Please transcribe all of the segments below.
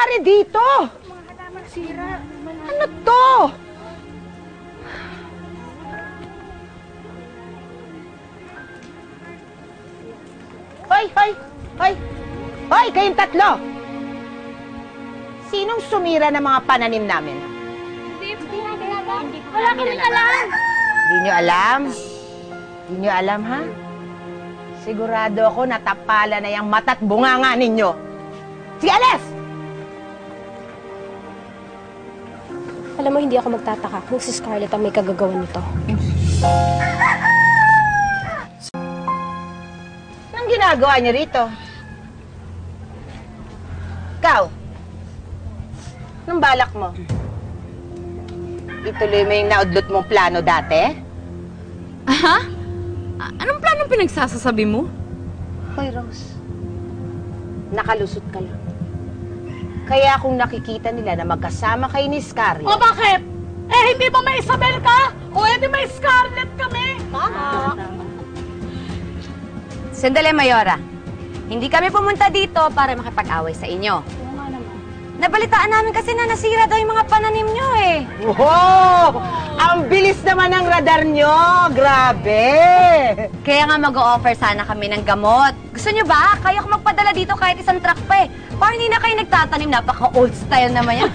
nangyayari dito? Sira. Ano to? Hoy, hoy, hoy! Hoy, kayong tatlo! Sinong sumira ng mga pananim namin? Wala kami alam. Di nyo alam? Di nyo alam, ha? Sigurado ako natapala na yung mata't bunganga ninyo. Sige, alis! Alam mo, hindi ako magtataka kung si Scarlett ang may kagagawa nito. Anong ginagawa niyo rito? Ikaw? Anong balak mo? Ituloy mo yung naudlot mong plano dati? Aha? Anong planong pinagsasasabi mo? Hoy, Rose. Nakalusot ka lang. Kaya kung nakikita nila na magkasama kayo ni Scarlett... O bakit? Eh, hindi ba may Isabel ka? O hindi may Scarlett kami? Sandali, Mayora. Hindi kami pumunta dito para makipag-away sa inyo. Nabalitaan namin kasi na nasira daw yung mga pananim nyo eh. Wow! Ang bilis naman ng radar nyo! Grabe! Kaya nga mag-o-offer sana kami ng gamot. Gusto nyo ba? Kaya ko magpadala dito kahit isang truck pa eh. Para hindi na kayo nagtatanim, napaka-old style naman yan.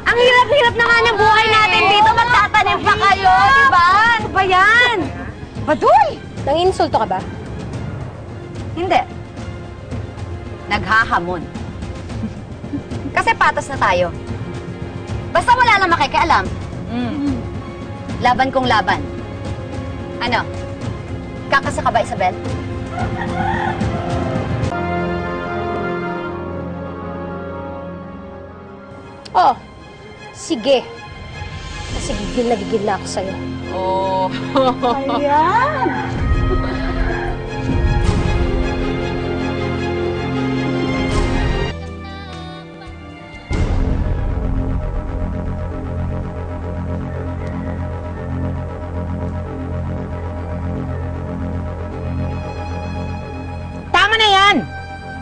Ang hirap-hirap na nga ng buhay natin dito, magtatanim pa kayo, di ba? Ano ba yan? Baduy! Nanginsulto ka ba? Hindi. Naghahamon. Kasi patas na tayo. Basta wala lang makikialam. Laban kong laban. Ano? Kakasa ka ba, Isabel? Oh, sige. Kasi gigil na ako sa'yo. Oh. Ayan. Tama na yan!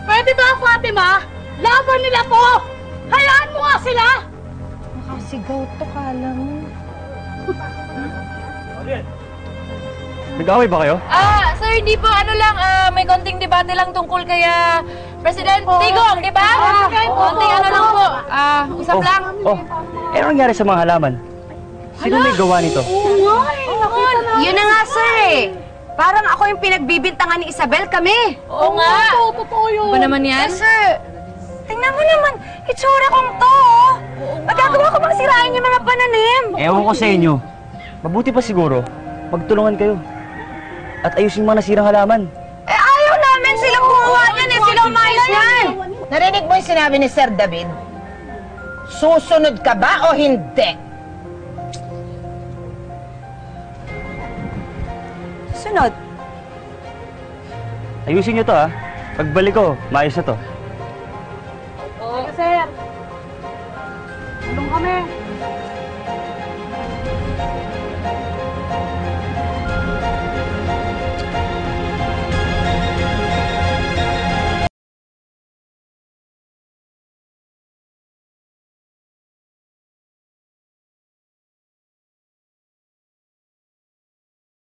Pwede ba, Fatima? Laban nila to! Hayaan mo nga sila! Makasigaw to, kala mo. Nag-away ba kayo? Sir, hindi po. Ano lang, may konting debate lang tungkol kaya President Digong, di ba? Konting ano lang po. Usap lang. Eh, ano nangyari sa mga halaman? Sino may gawa nito? Yun na nga, sir eh. Parang ako yung pinagbibintangan ni Isabel kami. Oo nga! Totoo yun! Ba naman yan? Yes, sir. Tingnan mo naman, itsura kong to. Magagawa ko bang sirain yung mga pananim? Ewan ko sa inyo. Mabuti pa siguro, magtulungan kayo. At ayusin mga nasirang halaman. Eh, ayaw namin silang gumawa niyan eh. Sila umayos niyan. Narinig mo yung sinabi ni Sir David? Susunod ka ba o hindi? Sunod. Ayusin nyo to ha. Pagbalik ko, maayos na to.